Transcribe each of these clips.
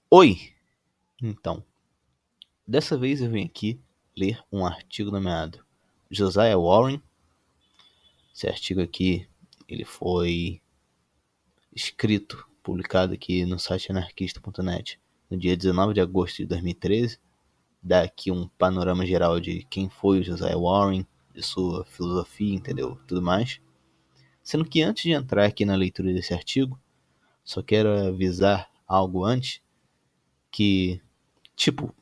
Oi! Então, dessa vez eu vim aqui ler um artigo nomeado Josiah Warren. Esse artigo aqui, ele foi escrito, publicado aqui no site anarquista.net no dia 19 de agosto de 2013. Dá aqui um panorama geral de quem foi o Josiah Warren, de sua filosofia, entendeu? Tudo mais. Sendo que antes de entrar aqui na leitura desse artigo, só quero avisar algo antes, que, tipo,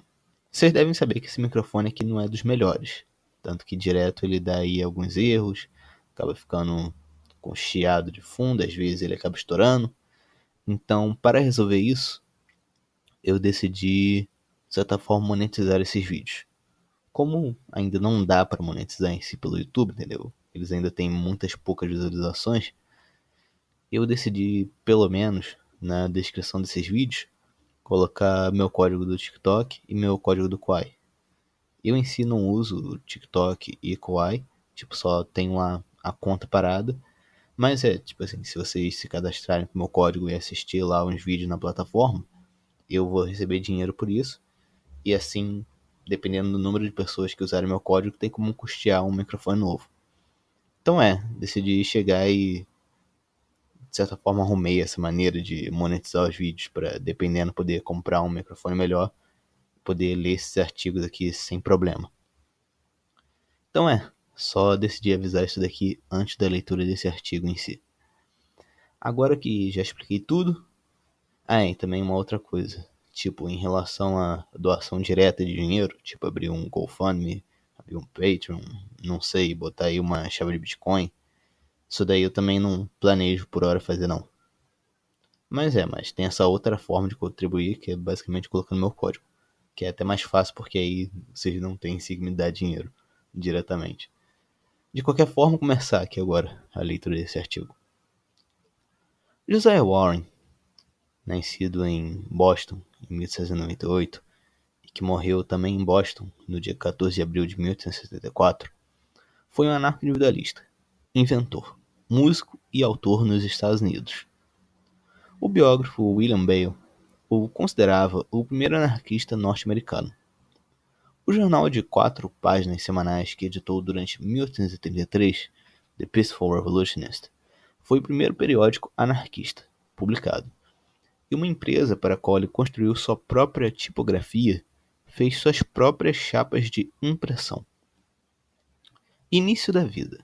vocês devem saber que esse microfone aqui não é dos melhores. Tanto que direto ele dá aí alguns erros, acaba ficando com chiado de fundo, às vezes ele acaba estourando. Então, para resolver isso, eu decidi, de certa forma, monetizar esses vídeos. Como ainda não dá para monetizar em si pelo YouTube, entendeu? Eles ainda têm muitas poucas visualizações. Eu decidi, pelo menos, na descrição desses vídeos, colocar meu código do TikTok e meu código do Quai. Eu em si não uso o TikTok e Kawaii, tipo, só tenho a conta parada. Mas tipo assim, se vocês se cadastrarem com o meu código e assistir lá uns vídeos na plataforma, eu vou receber dinheiro por isso. E assim, dependendo do número de pessoas que usarem meu código, tem como custear um microfone novo. Então decidi chegar e, de certa forma, arrumei essa maneira de monetizar os vídeos para, dependendo, poder comprar um microfone melhor, poder ler esses artigos aqui sem problema. Então só decidi avisar isso daqui antes da leitura desse artigo em si. Agora que já expliquei tudo, e também uma outra coisa, tipo, em relação à doação direta de dinheiro, tipo, abrir um GoFundMe, abrir um Patreon, não sei, botar aí uma chave de Bitcoin, isso daí eu também não planejo por hora fazer não. Mas tem essa outra forma de contribuir, que é basicamente colocando meu código, que é até mais fácil porque aí vocês não têm que me dar dinheiro diretamente. De qualquer forma, começar aqui agora a leitura desse artigo. Josiah Warren, nascido em Boston em 1798 e que morreu também em Boston no dia 14 de abril de 1874, foi um anarco-individualista, inventor, músico e autor nos Estados Unidos. O biógrafo William Bale o considerava o primeiro anarquista norte-americano. O jornal de 4 páginas semanais que editou durante 1833, The Peaceful Revolutionist, foi o primeiro periódico anarquista publicado, e uma empresa para a qual ele construiu sua própria tipografia fez suas próprias chapas de impressão. Início da vida.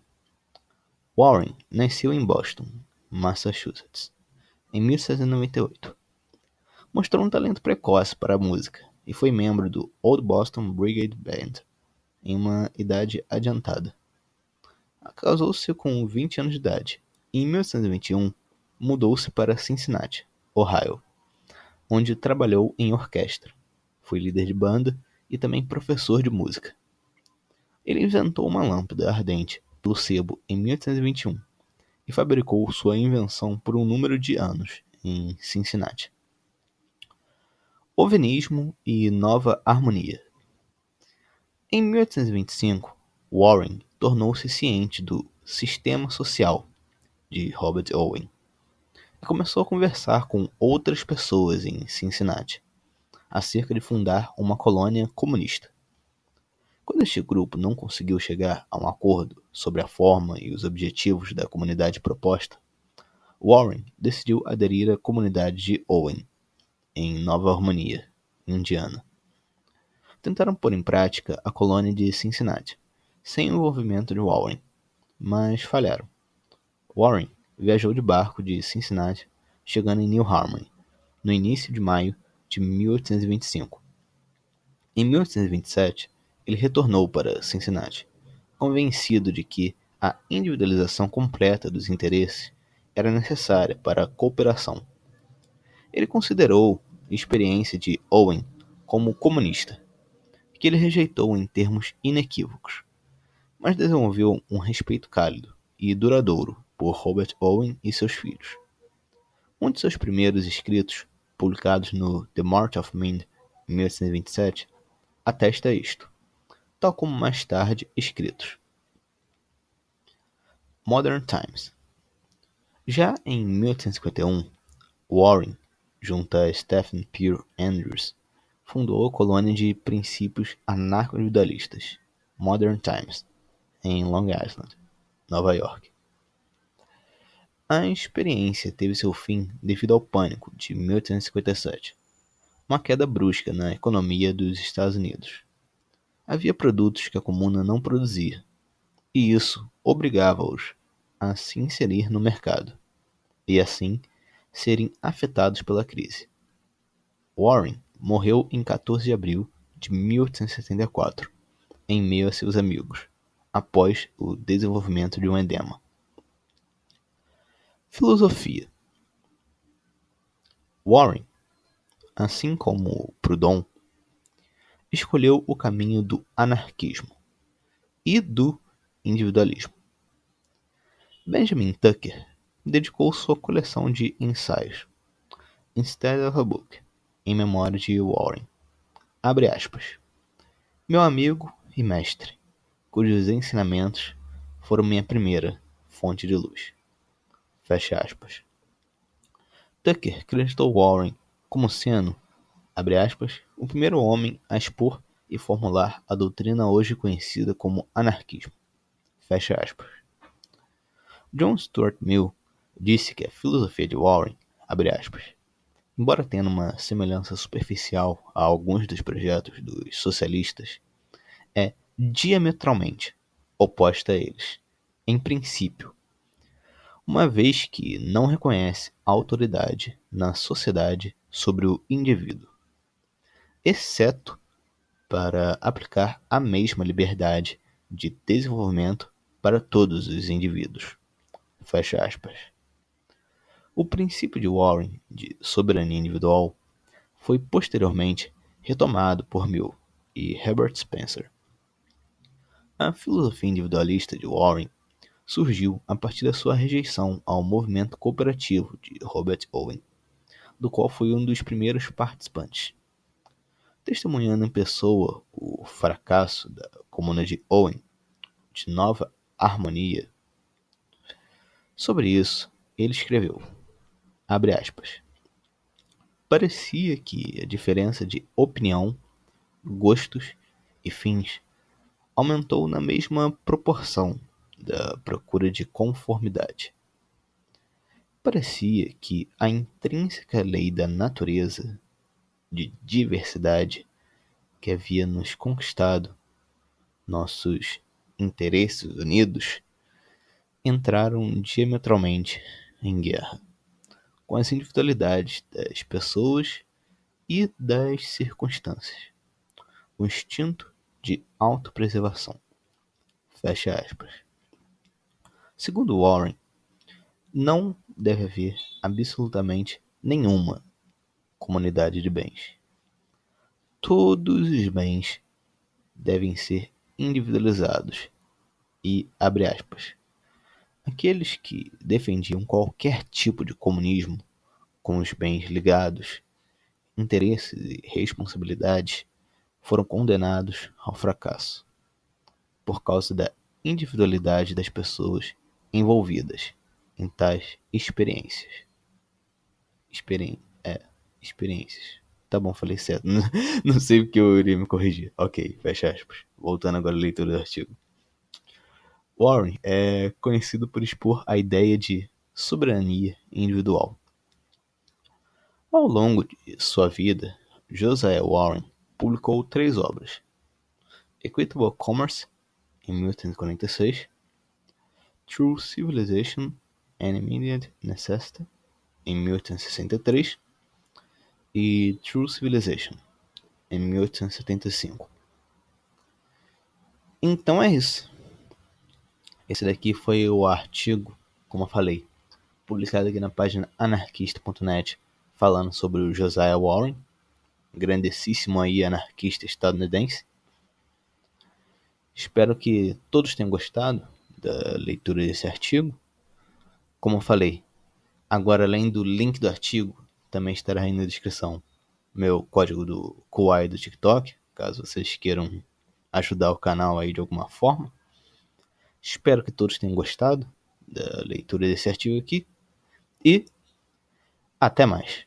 Warren nasceu em Boston, Massachusetts, em 1798. Mostrou um talento precoce para a música e foi membro do Old Boston Brigade Band em uma idade adiantada. Casou-se com 20 anos de idade e em 1821 mudou-se para Cincinnati, Ohio, onde trabalhou em orquestra. Foi líder de banda e também professor de música. Ele inventou uma lâmpada ardente pelo sebo em 1821 e fabricou sua invenção por um número de anos em Cincinnati. Ovenismo e Nova Harmonia. Em 1825, Warren tornou-se ciente do Sistema Social de Robert Owen e começou a conversar com outras pessoas em Cincinnati acerca de fundar uma colônia comunista. Quando este grupo não conseguiu chegar a um acordo sobre a forma e os objetivos da comunidade proposta, Warren decidiu aderir à comunidade de Owen, em Nova Harmonia, Indiana. Tentaram pôr em prática a colônia de Cincinnati, sem o envolvimento de Warren, mas falharam. Warren viajou de barco de Cincinnati, chegando em New Harmony, no início de maio de 1825. Em 1827, ele retornou para Cincinnati, convencido de que a individualização completa dos interesses era necessária para a cooperação. Ele considerou a experiência de Owen como comunista, que ele rejeitou em termos inequívocos, mas desenvolveu um respeito cálido e duradouro por Robert Owen e seus filhos. Um de seus primeiros escritos, publicados no The March of Men, em 1827, atesta isto, tal como mais tarde escritos. Modern Times. Já em 1851, Warren junto a Stephen Pierre Andrews, fundou a colônia de princípios anarco-individualistas Modern Times, em Long Island, Nova York. A experiência teve seu fim devido ao Pânico de 1857, uma queda brusca na economia dos Estados Unidos. Havia produtos que a comuna não produzia, e isso obrigava-os a se inserir no mercado, e assim serem afetados pela crise. Warren morreu em 14 de abril de 1874, em meio a seus amigos, após o desenvolvimento de um edema. Filosofia. Warren, assim como Proudhon, escolheu o caminho do anarquismo e do individualismo. Benjamin Tucker dedicou sua coleção de ensaios, Instead of a Book, em memória de Warren. Abre aspas. Meu amigo e mestre, cujos ensinamentos foram minha primeira fonte de luz. Fecha aspas. Tucker acreditou Warren como sendo, abre aspas, o primeiro homem a expor e formular a doutrina hoje conhecida como anarquismo. Fecha aspas. John Stuart Mill disse que a filosofia de Warren, abre aspas, embora tenha uma semelhança superficial a alguns dos projetos dos socialistas, é diametralmente oposta a eles, em princípio, uma vez que não reconhece autoridade na sociedade sobre o indivíduo, exceto para aplicar a mesma liberdade de desenvolvimento para todos os indivíduos. Fecha aspas. O princípio de Warren de soberania individual foi posteriormente retomado por Mill e Herbert Spencer. A filosofia individualista de Warren surgiu a partir da sua rejeição ao movimento cooperativo de Robert Owen, do qual foi um dos primeiros participantes. Testemunhando em pessoa o fracasso da comuna de Owen, de Nova Harmonia. Sobre isso, ele escreveu, abre aspas, parecia que a diferença de opinião, gostos e fins aumentou na mesma proporção da procura de conformidade. Parecia que a intrínseca lei da natureza de diversidade que havia nos conquistado nossos interesses unidos entraram diametralmente em guerra com as individualidades das pessoas e das circunstâncias, o instinto de autopreservação. Fecha aspas. Segundo Warren, não deve haver absolutamente nenhuma comunidade de bens. Todos os bens devem ser individualizados e, abre aspas, aqueles que defendiam qualquer tipo de comunismo com os bens ligados, interesses e responsabilidades foram condenados ao fracasso por causa da individualidade das pessoas envolvidas em tais experiências. Experiências. Tá bom, falei certo. Não sei porque eu iria me corrigir. Ok, fecha aspas. Voltando agora à leitura do artigo. Warren é conhecido por expor a ideia de soberania individual. Ao longo de sua vida, Josiah Warren publicou 3 obras: Equitable Commerce, em 1846, True Civilization and Immediate Necessity, em 1863, e True Civilization, em 1875. Então é isso. Esse daqui foi o artigo, como eu falei, publicado aqui na página anarquista.net, falando sobre o Josiah Warren, grandessíssimo aí anarquista estadunidense. Espero que todos tenham gostado da leitura desse artigo. Como eu falei, agora além do link do artigo, também estará aí na descrição meu código do Kuai do TikTok, caso vocês queiram ajudar o canal aí de alguma forma. Espero que todos tenham gostado da leitura desse artigo aqui e até mais.